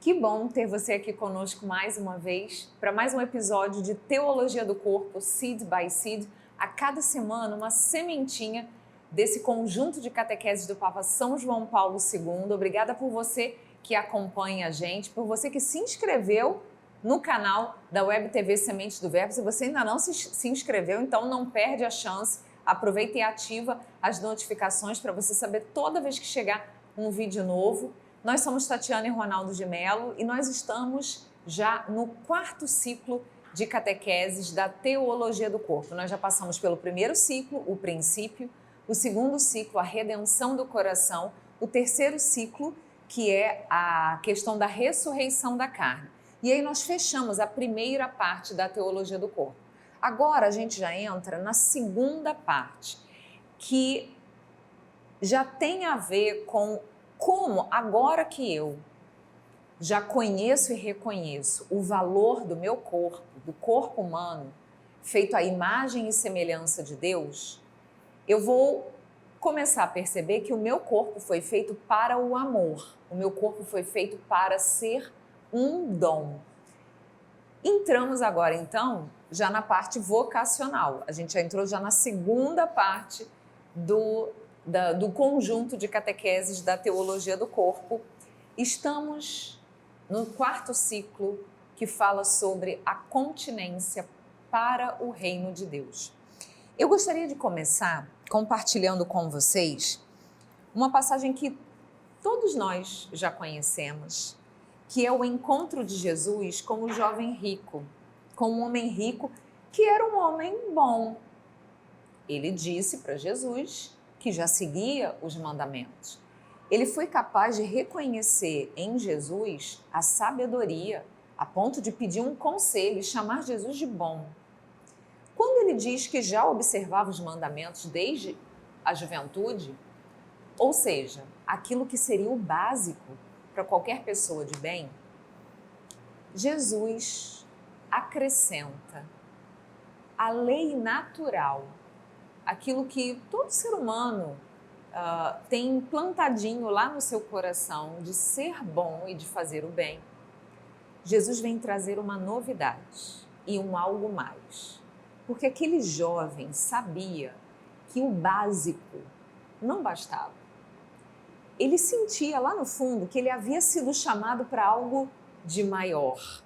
Que bom ter você aqui conosco mais uma vez para mais um episódio de Teologia do Corpo, Seed by Seed. A cada semana, uma sementinha desse conjunto de catequeses do Papa São João Paulo II. Obrigada por você que acompanha a gente, por você que se inscreveu no canal da Web TV Sementes do Verbo. Se você ainda não se inscreveu, então não perde a chance. Aproveita e ativa as notificações para você saber toda vez que chegar um vídeo novo. Nós somos Tatiana e Ronaldo de Mello e nós estamos já no quarto ciclo de catequeses da Teologia do Corpo. Nós já passamos pelo primeiro ciclo, o princípio, o segundo ciclo, a redenção do coração, o terceiro ciclo, que é a questão da ressurreição da carne. E aí nós fechamos a primeira parte da Teologia do Corpo. Agora a gente já entra na segunda parte, que já tem a ver com como, agora que eu já conheço e reconheço o valor do meu corpo, do corpo humano, feito à imagem e semelhança de Deus, eu vou começar a perceber que o meu corpo foi feito para o amor, o meu corpo foi feito para ser um dom. Entramos agora, então, já na parte vocacional. A gente já entrou já na segunda parte do conjunto de catequeses da Teologia do Corpo. Estamos no quarto ciclo que fala sobre a continência para o reino de Deus. Eu gostaria de começar compartilhando com vocês uma passagem que todos nós já conhecemos, que é o encontro de Jesus com o jovem rico, com um homem rico que era um homem bom. Ele disse para Jesus que já seguia os mandamentos. Ele foi capaz de reconhecer em Jesus a sabedoria, a ponto de pedir um conselho e chamar Jesus de bom. Quando ele diz que já observava os mandamentos desde a juventude, ou seja, aquilo que seria o básico para qualquer pessoa de bem, Jesus acrescenta a lei natural, aquilo que todo ser humano tem implantadinho lá no seu coração de ser bom e de fazer o bem. Jesus vem trazer uma novidade e um algo mais. Porque aquele jovem sabia que o básico não bastava. Ele sentia lá no fundo que ele havia sido chamado para algo de maior.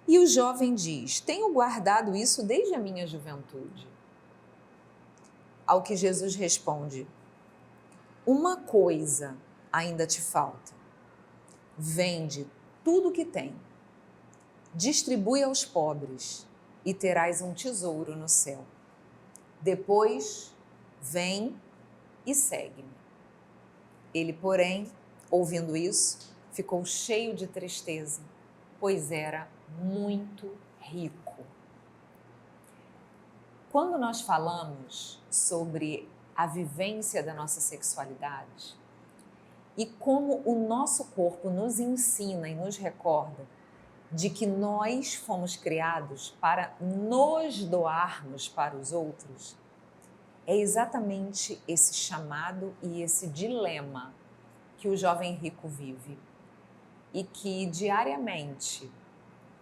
E o jovem diz: tenho guardado isso desde a minha juventude. Ao que Jesus responde: uma coisa ainda te falta. Vende tudo o que tem, distribui aos pobres e terás um tesouro no céu. Depois, vem e segue-me. Ele, porém, ouvindo isso, ficou cheio de tristeza, pois era muito rico. Quando nós falamos sobre a vivência da nossa sexualidade e como o nosso corpo nos ensina e nos recorda de que nós fomos criados para nos doarmos para os outros, é exatamente esse chamado e esse dilema que o jovem rico vive e que diariamente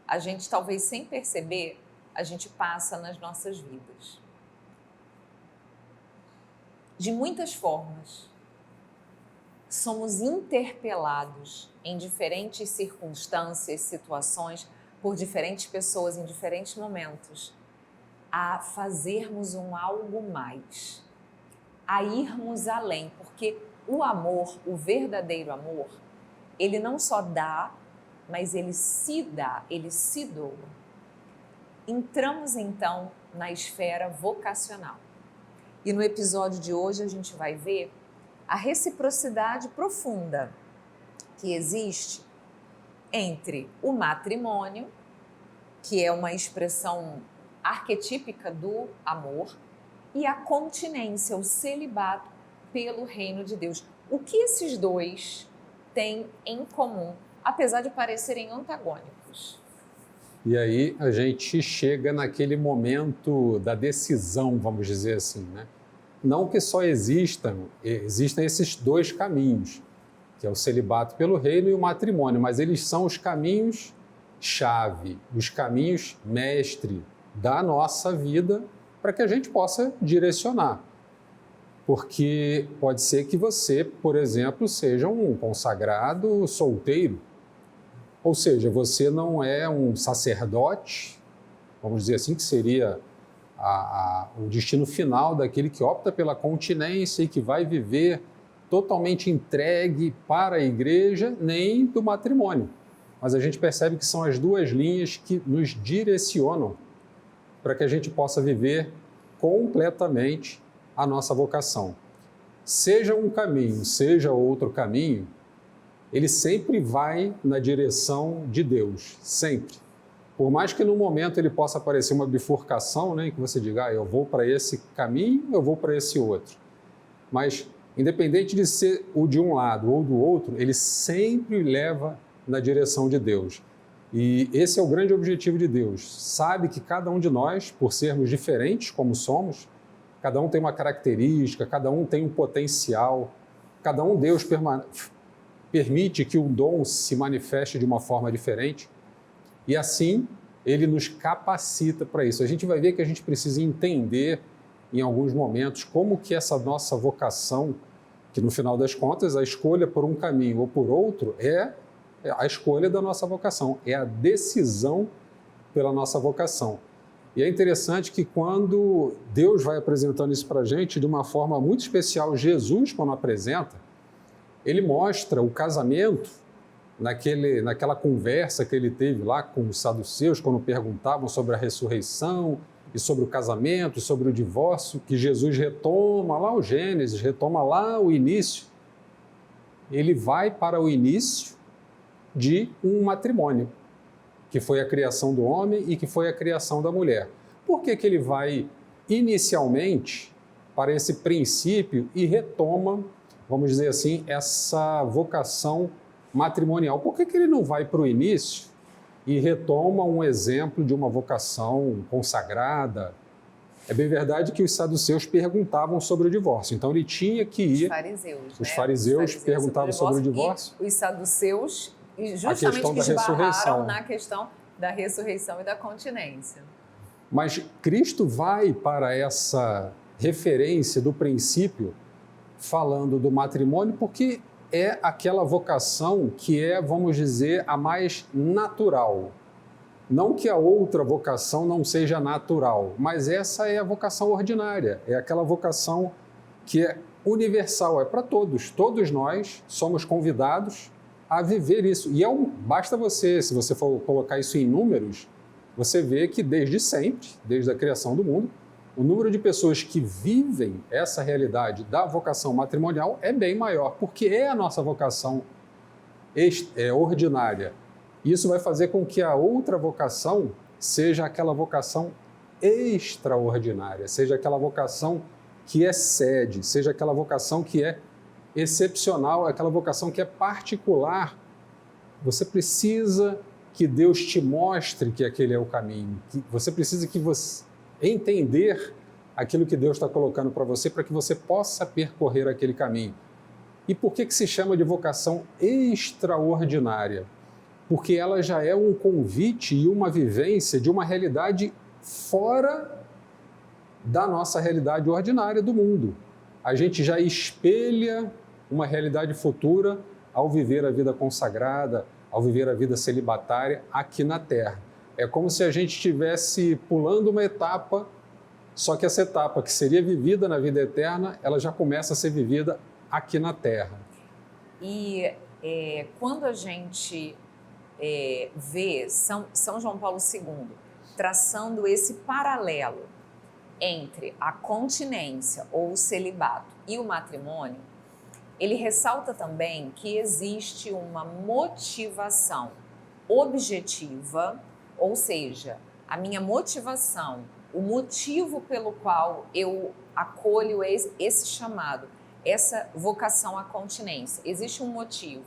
a gente, talvez sem perceber, a gente passa nas nossas vidas. De muitas formas, somos interpelados em diferentes circunstâncias, situações, por diferentes pessoas em diferentes momentos, a fazermos um algo mais, a irmos além, porque o amor, o verdadeiro amor, ele não só dá, mas ele se dá, ele se doa. Entramos então na esfera vocacional. E no episódio de hoje a gente vai ver a reciprocidade profunda que existe entre o matrimônio, que é uma expressão arquetípica do amor, e a continência, o celibato pelo reino de Deus. O que esses dois têm em comum, apesar de parecerem antagônicos? E aí a gente chega naquele momento da decisão, vamos dizer assim, né? Não que só existam esses dois caminhos, que é o celibato pelo reino e o matrimônio, mas eles são os caminhos-chave, os caminhos mestre da nossa vida para que a gente possa direcionar. Porque pode ser que você, por exemplo, seja um consagrado solteiro, ou seja, você não é um sacerdote, vamos dizer assim, que seria o destino final daquele que opta pela continência e que vai viver totalmente entregue para a igreja, nem do matrimônio. Mas a gente percebe que são as duas linhas que nos direcionam para que a gente possa viver completamente a nossa vocação. Seja um caminho, seja outro caminho, ele sempre vai na direção de Deus, sempre. Por mais que no momento ele possa parecer uma bifurcação, né, que você diga, eu vou para esse caminho, eu vou para esse outro. Mas, independente de ser o de um lado ou do outro, ele sempre leva na direção de Deus. E esse é o grande objetivo de Deus. Sabe que cada um de nós, por sermos diferentes como somos, cada um tem uma característica, cada um tem um potencial, cada um Deus permite que um dom se manifeste de uma forma diferente e assim ele nos capacita para isso. A gente vai ver que a gente precisa entender em alguns momentos como que essa nossa vocação, que no final das contas a escolha por um caminho ou por outro é a escolha da nossa vocação, é a decisão pela nossa vocação. E é interessante que quando Deus vai apresentando isso para a gente de uma forma muito especial, Jesus, quando apresenta, ele mostra o casamento naquela conversa que ele teve lá com os saduceus, quando perguntavam sobre a ressurreição e sobre o casamento, sobre o divórcio, que Jesus retoma lá o Gênesis, retoma lá o início. Ele vai para o início de um matrimônio, que foi a criação do homem e que foi a criação da mulher. Por que ele vai inicialmente para esse princípio e retoma, vamos dizer assim, essa vocação matrimonial? Por que ele não vai para o início e retoma um exemplo de uma vocação consagrada? É bem verdade que os saduceus perguntavam sobre o divórcio, então ele tinha que ir... Os fariseus perguntavam sobre o divórcio. E os saduceus justamente que esbarraram na questão da ressurreição e da continência. Mas Cristo vai para essa referência do princípio falando do matrimônio porque é aquela vocação que é, vamos dizer, a mais natural. Não que a outra vocação não seja natural, mas essa é a vocação ordinária, é aquela vocação que é universal, é para todos. Todos nós somos convidados a viver isso. E basta você, se você for colocar isso em números, você vê que desde sempre, desde a criação do mundo, o número de pessoas que vivem essa realidade da vocação matrimonial é bem maior, porque é a nossa vocação ordinária. Isso vai fazer com que a outra vocação seja aquela vocação extraordinária, seja aquela vocação que excede, seja aquela vocação que é excepcional, aquela vocação que é particular. Você precisa que Deus te mostre que aquele é o caminho. Você precisa entender aquilo que Deus está colocando para você para que você possa percorrer aquele caminho. E por que se chama de vocação extraordinária? Porque ela já é um convite e uma vivência de uma realidade fora da nossa realidade ordinária do mundo. A gente já espelha uma realidade futura ao viver a vida consagrada, ao viver a vida celibatária aqui na Terra. É como se a gente estivesse pulando uma etapa, só que essa etapa que seria vivida na vida eterna, ela já começa a ser vivida aqui na Terra. E quando a gente vê São João Paulo II traçando esse paralelo entre a continência ou o celibato e o matrimônio, ele ressalta também que existe uma motivação objetiva, ou seja, a minha motivação, o motivo pelo qual eu acolho esse chamado, essa vocação à continência. Existe um motivo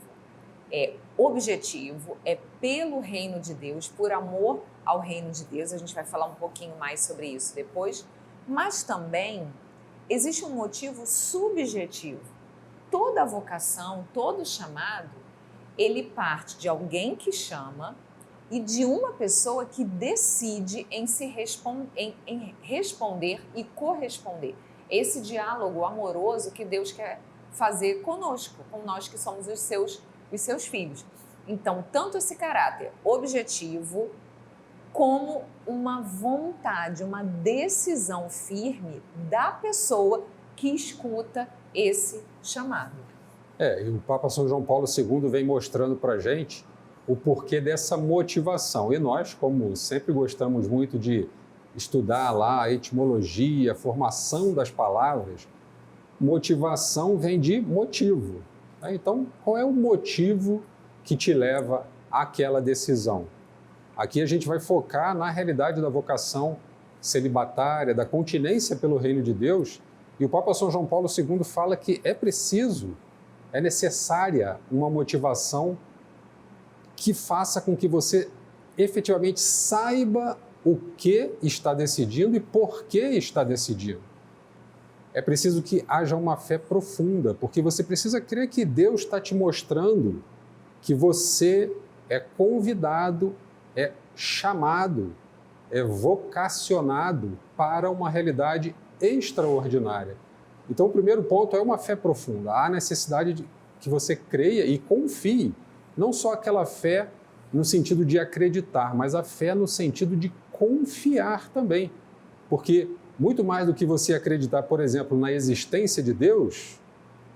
objetivo, é pelo reino de Deus, por amor ao reino de Deus. A gente vai falar um pouquinho mais sobre isso depois, mas também existe um motivo subjetivo. toda vocação, todo chamado, ele parte de alguém que chama e de uma pessoa que decide em responder e corresponder. Esse diálogo amoroso que Deus quer fazer conosco, com nós que somos os seus filhos. Então, tanto esse caráter objetivo, como uma vontade, uma decisão firme da pessoa que escuta esse chamado. E o Papa São João Paulo II vem mostrando para a gente o porquê dessa motivação. E nós, como sempre gostamos muito de estudar lá a etimologia, a formação das palavras, motivação vem de motivo. Então, qual é o motivo que te leva àquela decisão? Aqui a gente vai focar na realidade da vocação celibatária, da continência pelo reino de Deus, e o Papa São João Paulo II fala que é necessária uma motivação que faça com que você efetivamente saiba o que está decidindo e por que está decidindo. É preciso que haja uma fé profunda, porque você precisa crer que Deus está te mostrando que você é convidado, é chamado, é vocacionado para uma realidade extraordinária. Então, o primeiro ponto é uma fé profunda. Há necessidade de que você creia e confie, não só aquela fé no sentido de acreditar, mas a fé no sentido de confiar também. Porque muito mais do que você acreditar, por exemplo, na existência de Deus,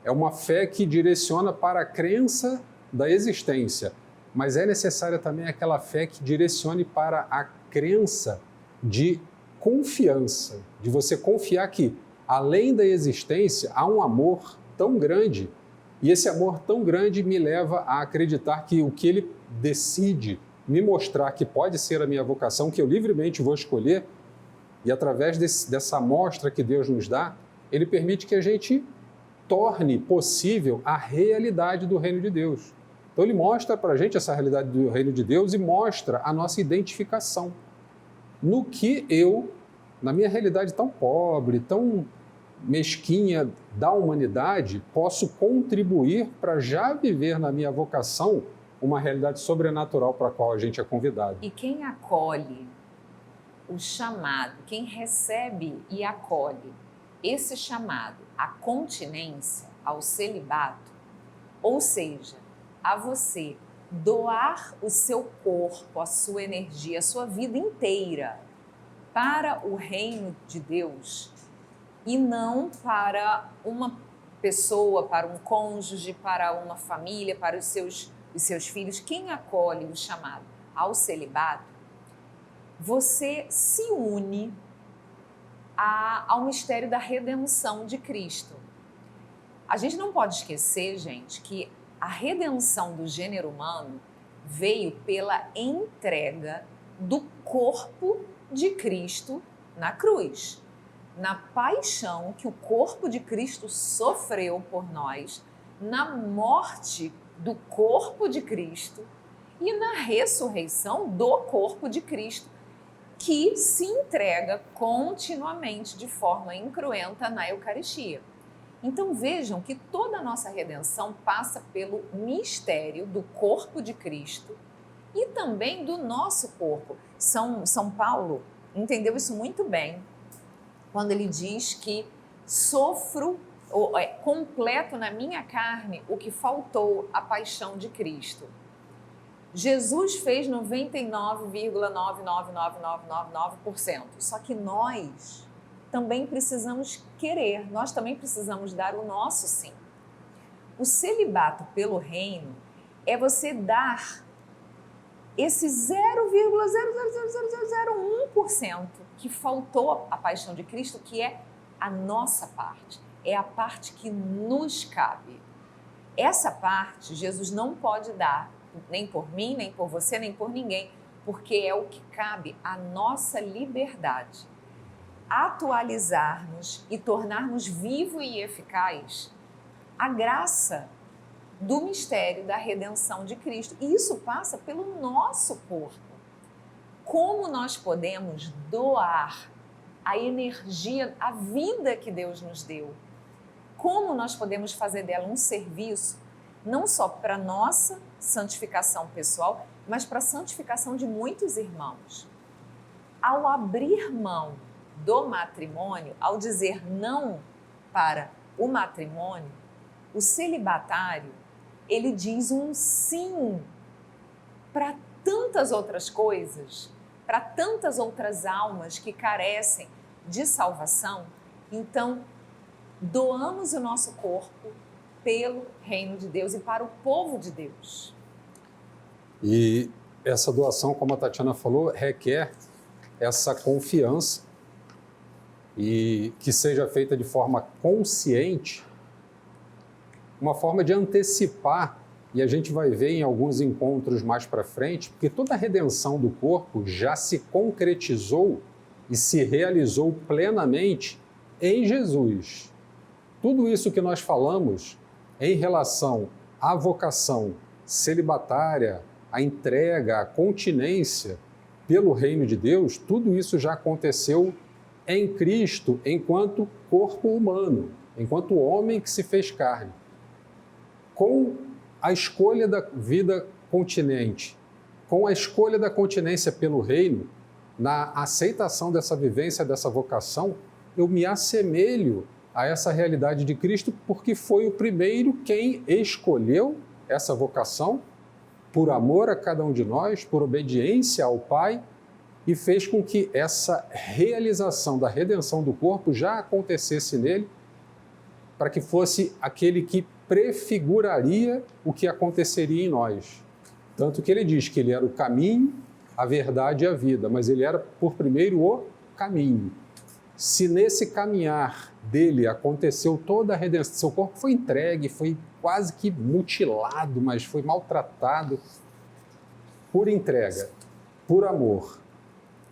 é uma fé que direciona para a crença da existência. Mas é necessária também aquela fé que direcione para a crença de confiança, de você confiar que, além da existência, há um amor tão grande, e esse amor tão grande me leva a acreditar que o que ele decide me mostrar que pode ser a minha vocação, que eu livremente vou escolher, e através dessa amostra que Deus nos dá, ele permite que a gente torne possível a realidade do reino de Deus. Então ele mostra para a gente essa realidade do reino de Deus e mostra a nossa identificação no que eu, na minha realidade tão pobre, tão mesquinha da humanidade, posso contribuir para já viver na minha vocação uma realidade sobrenatural para a qual a gente é convidado. E quem acolhe o chamado, quem recebe e acolhe esse chamado à continência, ao celibato, ou seja, a você doar o seu corpo, a sua energia, a sua vida inteira para o reino de Deus e não para uma pessoa, para um cônjuge, para uma família, para os seus filhos. Quem acolhe o chamado ao celibato, você se une ao mistério da redenção de Cristo. A gente não pode esquecer, gente, que a redenção do gênero humano veio pela entrega do corpo de Cristo na cruz. Na paixão que o corpo de Cristo sofreu por nós, na morte do corpo de Cristo e na ressurreição do corpo de Cristo, que se entrega continuamente de forma incruenta na Eucaristia. Então vejam que toda a nossa redenção passa pelo mistério do corpo de Cristo e também do nosso corpo. São Paulo entendeu isso muito bem quando ele diz que sofro, completo na minha carne o que faltou à paixão de Cristo. Jesus fez 99,99999%, só que nós também precisamos querer, nós também precisamos dar o nosso sim. O celibato pelo reino é você dar esse 0,00001% que faltou à paixão de Cristo, que é a nossa parte, é a parte que nos cabe. Essa parte Jesus não pode dar, nem por mim, nem por você, nem por ninguém, porque é o que cabe à nossa liberdade. Atualizarmos e tornarmos vivo e eficaz a graça do mistério da redenção de Cristo. E isso passa pelo nosso corpo. Como nós podemos doar a energia, a vida que Deus nos deu? como nós podemos fazer dela um serviço, não só para nossa santificação pessoal, mas para a santificação de muitos irmãos. Ao abrir mão do matrimônio, ao dizer não para o matrimônio, o celibatário, ele diz um sim para tantas outras coisas, para tantas outras almas que carecem de salvação. Então, doamos o nosso corpo pelo reino de Deus e para o povo de Deus. E essa doação, como a Tatiana falou, requer essa confiança e que seja feita de forma consciente, uma forma de antecipar, e a gente vai ver em alguns encontros mais para frente, porque toda a redenção do corpo já se concretizou e se realizou plenamente em Jesus. Tudo isso que nós falamos em relação à vocação celibatária, à entrega, à continência pelo reino de Deus, tudo isso já aconteceu em Cristo enquanto corpo humano, enquanto homem que se fez carne. Com a escolha da vida continente, com a escolha da continência pelo reino, na aceitação dessa vivência, dessa vocação, eu me assemelho a essa realidade de Cristo, porque foi o primeiro quem escolheu essa vocação, por amor a cada um de nós, por obediência ao Pai, e fez com que essa realização da redenção do corpo já acontecesse nele, para que fosse aquele que prefiguraria o que aconteceria em nós. Tanto que ele diz que ele era o caminho, a verdade e a vida, mas ele era, por primeiro, o caminho. Se nesse caminhar dele aconteceu toda a redenção, seu corpo foi entregue, foi quase que mutilado, mas foi maltratado por entrega, por amor.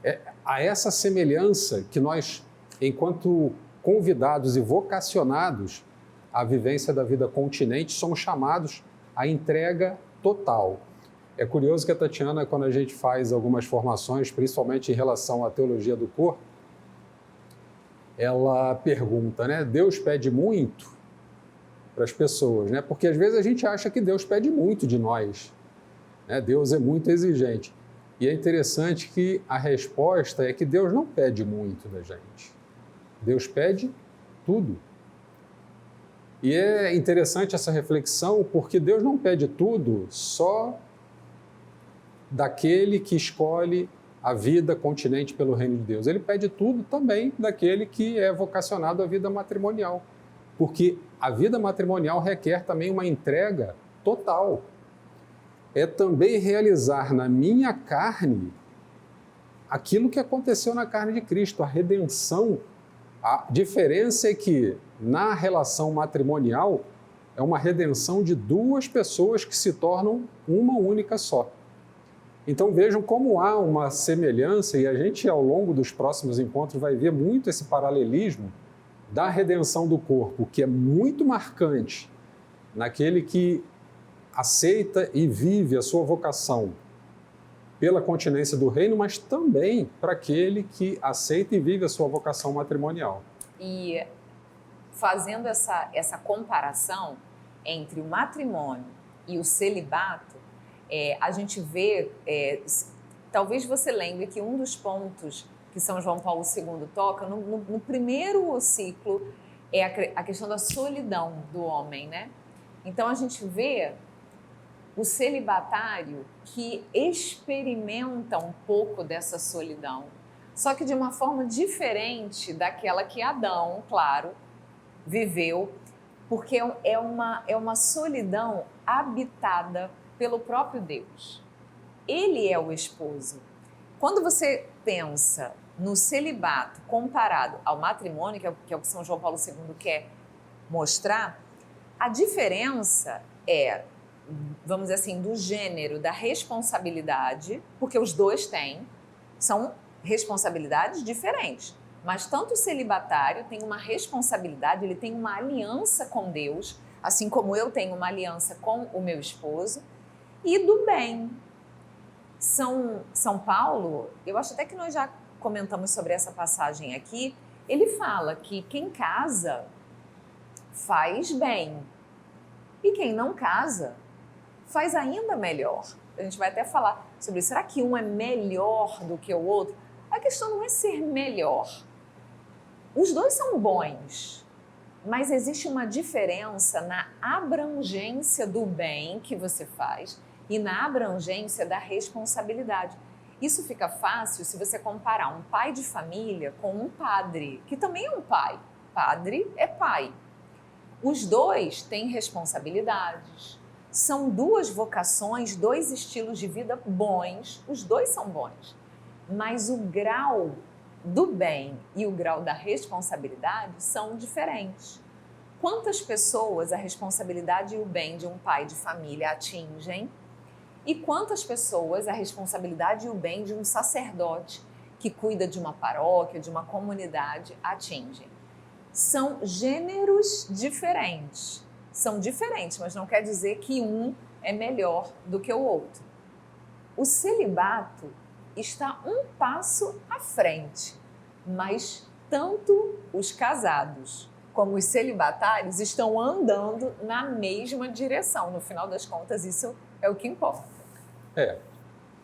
É a essa semelhança que nós, enquanto convidados e vocacionados à vivência da vida continente, somos chamados à entrega total. É curioso que a Tatiana, quando a gente faz algumas formações, principalmente em relação à teologia do corpo, ela pergunta, né? Deus pede muito para as pessoas, né? Porque às vezes a gente acha que Deus pede muito de nós, né? Deus é muito exigente. E é interessante que a resposta é que Deus não pede muito da gente. Deus pede tudo. E é interessante essa reflexão, porque Deus não pede tudo só daquele que escolhe a vida continente pelo reino de Deus. Ele pede tudo também daquele que é vocacionado à vida matrimonial, porque a vida matrimonial requer também uma entrega total. É também realizar na minha carne aquilo que aconteceu na carne de Cristo, a redenção. A diferença é que na relação matrimonial é uma redenção de duas pessoas que se tornam uma única só. Então vejam como há uma semelhança, e a gente ao longo dos próximos encontros vai ver muito esse paralelismo da redenção do corpo, que é muito marcante naquele que aceita e vive a sua vocação pela continência do reino, mas também para aquele que aceita e vive a sua vocação matrimonial. E fazendo essa comparação entre o matrimônio e o celibato, a gente vê, talvez você lembre que um dos pontos que São João Paulo II toca, no primeiro ciclo, é a questão da solidão do homem, né? Então a gente vê o celibatário que experimenta um pouco dessa solidão, só que de uma forma diferente daquela que Adão, claro, viveu, porque é uma solidão habitada pelo próprio Deus. Ele é o esposo. Quando você pensa no celibato comparado ao matrimônio, que é o que São João Paulo II quer mostrar, a diferença é, vamos dizer assim, do gênero da responsabilidade, porque os dois são responsabilidades diferentes. Mas tanto o celibatário tem uma responsabilidade, ele tem uma aliança com Deus, assim como eu tenho uma aliança com o meu esposo, e do bem. São Paulo, eu acho até que nós já comentamos sobre essa passagem aqui, ele fala que quem casa faz bem. E quem não casa, faz ainda melhor. A gente vai até falar sobre isso. Será que um é melhor do que o outro? A questão não é ser melhor. Os dois são bons, mas existe uma diferença na abrangência do bem que você faz e na abrangência da responsabilidade. Isso fica fácil se você comparar um pai de família com um padre, que também é um pai. Padre é pai. Os dois têm responsabilidades. São duas vocações, dois estilos de vida bons. Os dois são bons. Mas o grau do bem e o grau da responsabilidade são diferentes. Quantas pessoas a responsabilidade e o bem de um pai de família atingem? E quantas pessoas a responsabilidade e o bem de um sacerdote que cuida de uma paróquia, de uma comunidade, atingem? São gêneros diferentes. São diferentes, mas não quer dizer que um é melhor do que o outro. O celibato está um passo à frente, mas tanto os casados como os celibatários estão andando na mesma direção. No final das contas, isso é o que importa.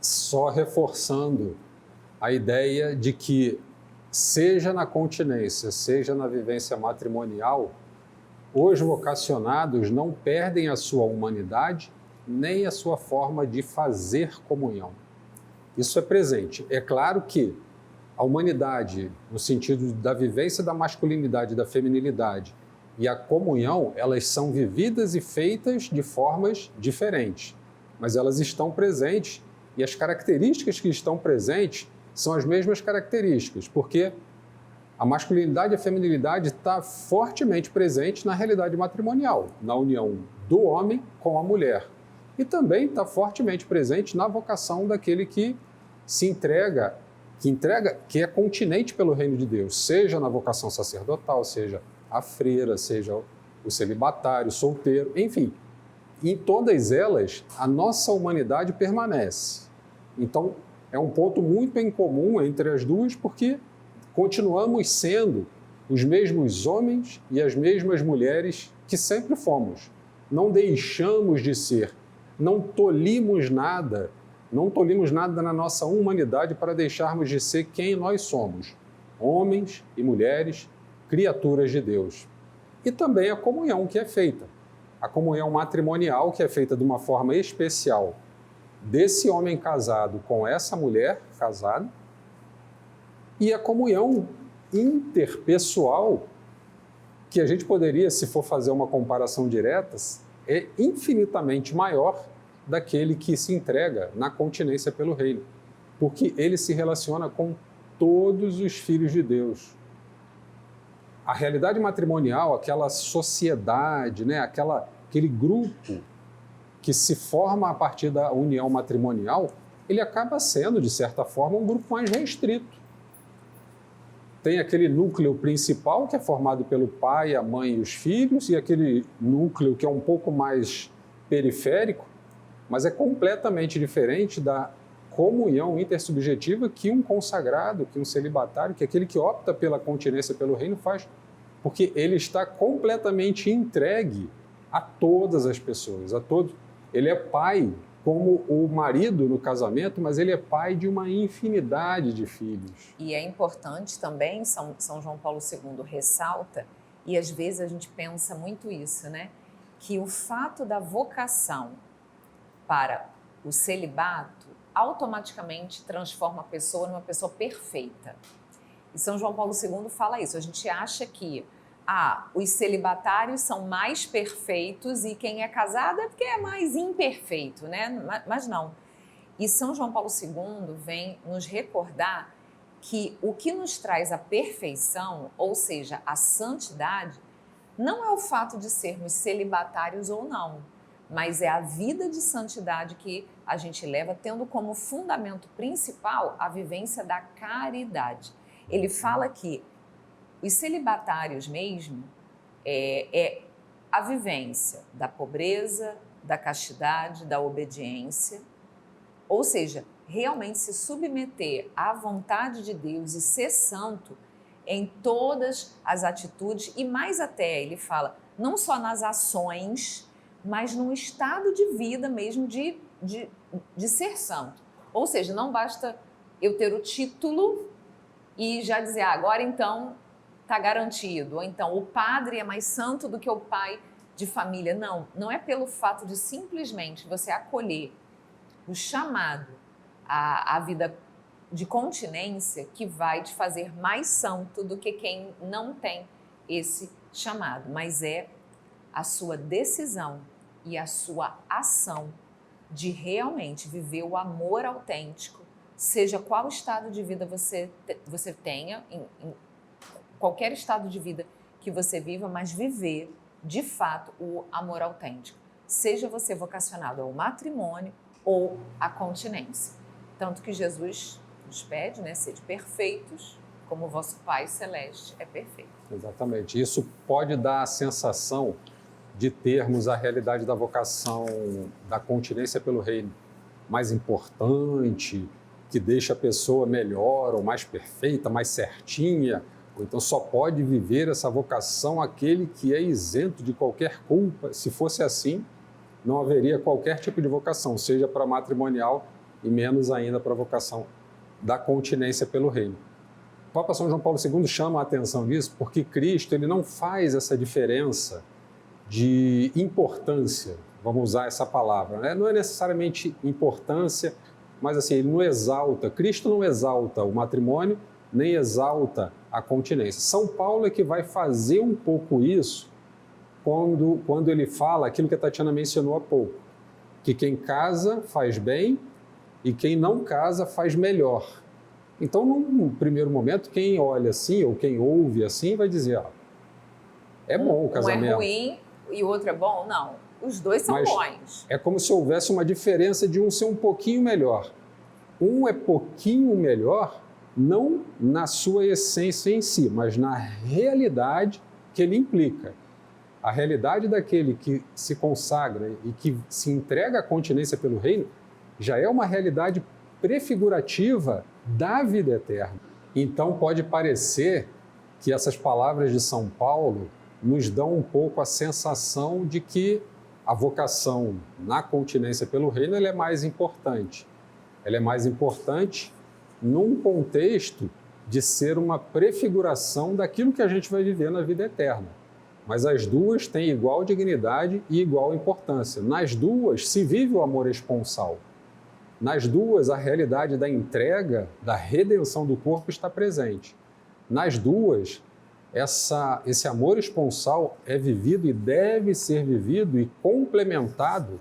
Só reforçando a ideia de que, seja na continência, seja na vivência matrimonial, os vocacionados não perdem a sua humanidade nem a sua forma de fazer comunhão. Isso é presente. É claro que a humanidade, no sentido da vivência da masculinidade e da feminilidade, e a comunhão, elas são vividas e feitas de formas diferentes, mas elas estão presentes e as características que estão presentes são as mesmas características, porque a masculinidade e a feminilidade está fortemente presente na realidade matrimonial, na união do homem com a mulher. E também está fortemente presente na vocação daquele que se entrega, que é continente pelo reino de Deus, seja na vocação sacerdotal, seja a freira, seja o celibatário, solteiro, enfim. Em todas elas, a nossa humanidade permanece. Então, é um ponto muito em comum entre as duas, porque continuamos sendo os mesmos homens e as mesmas mulheres que sempre fomos. Não deixamos de ser, não tolimos nada na nossa humanidade para deixarmos de ser quem nós somos, homens e mulheres, criaturas de Deus. E também a comunhão que é feita, a comunhão matrimonial que é feita de uma forma especial desse homem casado com essa mulher casada, e a comunhão interpessoal, que a gente poderia, se for fazer uma comparação direta, é infinitamente maior daquele que se entrega na continência pelo reino, porque ele se relaciona com todos os filhos de Deus. A realidade matrimonial, aquela sociedade, né, aquele grupo que se forma a partir da união matrimonial, ele acaba sendo, de certa forma, um grupo mais restrito. Tem aquele núcleo principal, que é formado pelo pai, a mãe e os filhos, e aquele núcleo que é um pouco mais periférico, mas é completamente diferente da comunhão intersubjetiva que um consagrado, que um celibatário, que aquele que opta pela continência pelo reino faz, porque ele está completamente entregue a todas as pessoas, a todos. Ele é pai, como o marido no casamento, mas ele é pai de uma infinidade de filhos. E é importante também, São João Paulo II ressalta, e às vezes a gente pensa muito isso, né? Que o fato da vocação para o celibato automaticamente transforma a pessoa numa pessoa perfeita. E São João Paulo II fala isso. A gente acha que os celibatários são mais perfeitos e quem é casado é porque é mais imperfeito, né? Mas não. E São João Paulo II vem nos recordar que o que nos traz a perfeição, ou seja, a santidade, não é o fato de sermos celibatários ou não, mas é a vida de santidade que a gente leva, tendo como fundamento principal a vivência da caridade. Ele fala que os celibatários mesmo é a vivência da pobreza, da castidade, da obediência, ou seja, realmente se submeter à vontade de Deus e ser santo em todas as atitudes e mais até, ele fala, não só nas ações, mas num estado de vida mesmo de ser santo. Ou seja, não basta eu ter o título e já dizer, agora então está garantido. Ou então, o padre é mais santo do que o pai de família. Não, não é pelo fato de simplesmente você acolher o chamado à vida de continência que vai te fazer mais santo do que quem não tem esse chamado, mas é a sua decisão e a sua ação de realmente viver o amor autêntico, seja qual estado de vida você tenha, em qualquer estado de vida que você viva, mas viver de fato o amor autêntico, seja você vocacionado ao matrimônio ou à continência. Tanto que Jesus nos pede, né, sede perfeitos, como o vosso Pai Celeste é perfeito. Exatamente. Isso pode dar a sensação de termos a realidade da vocação da continência pelo reino mais importante, que deixa a pessoa melhor ou mais perfeita, mais certinha, ou então só pode viver essa vocação aquele que é isento de qualquer culpa. Se fosse assim, não haveria qualquer tipo de vocação, seja para matrimonial e menos ainda para a vocação da continência pelo reino. O Papa São João Paulo II chama a atenção disso porque Cristo ele não faz essa diferença de importância, vamos usar essa palavra, né? Não é necessariamente importância, mas assim, ele não exalta, Cristo não exalta o matrimônio, nem exalta a continência. São Paulo é que vai fazer um pouco isso quando ele fala aquilo que a Tatiana mencionou há pouco, que quem casa faz bem e quem não casa faz melhor. Então, num primeiro momento, quem olha assim ou quem ouve assim vai dizer, é bom o casamento. Um é ruim e o outro é bom? Não, os dois são bons. É como se houvesse uma diferença de um ser um pouquinho melhor. Um é pouquinho melhor, não na sua essência em si, mas na realidade que ele implica. A realidade daquele que se consagra e que se entrega à continência pelo reino já é uma realidade prefigurativa da vida eterna. Então pode parecer que essas palavras de São Paulo nos dão um pouco a sensação de que a vocação na continência pelo reino ela é mais importante. Ela é mais importante num contexto de ser uma prefiguração daquilo que a gente vai viver na vida eterna. Mas as duas têm igual dignidade e igual importância. Nas duas se vive o amor esponsal. Nas duas, a realidade da entrega, da redenção do corpo está presente. Nas duas, esse amor esponsal é vivido e deve ser vivido e complementado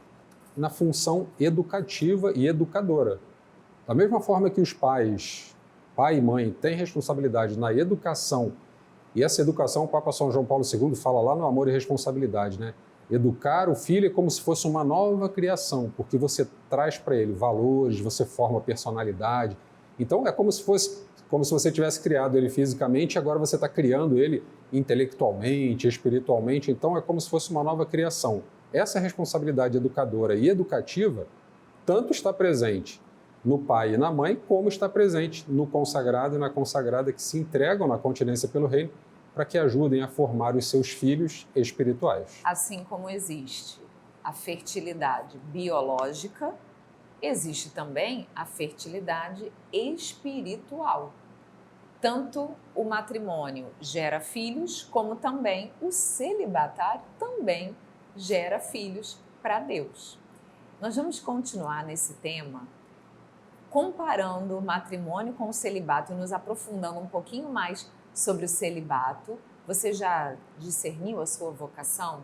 na função educativa e educadora. Da mesma forma que os pais, pai e mãe, têm responsabilidade na educação, e essa educação o Papa São João Paulo II fala lá no Amor e Responsabilidade, né? Educar o filho é como se fosse uma nova criação, porque você traz para ele valores, você forma personalidade. Então é como se você tivesse criado ele fisicamente e agora você está criando ele intelectualmente, espiritualmente. Então é como se fosse uma nova criação. Essa responsabilidade educadora e educativa tanto está presente no pai e na mãe, como está presente no consagrado e na consagrada que se entregam na continência pelo reino para que ajudem a formar os seus filhos espirituais. Assim como existe a fertilidade biológica, existe também a fertilidade espiritual. Tanto o matrimônio gera filhos, como também o celibatário também gera filhos para Deus. Nós vamos continuar nesse tema comparando o matrimônio com o celibato e nos aprofundando um pouquinho mais sobre o celibato. Você já discerniu a sua vocação?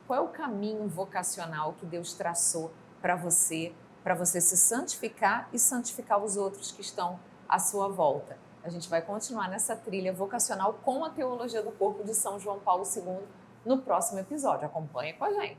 Qual é o caminho vocacional que Deus traçou para você se santificar e santificar os outros que estão à sua volta? A gente vai continuar nessa trilha vocacional com a Teologia do Corpo de São João Paulo II no próximo episódio. Acompanhe com a gente.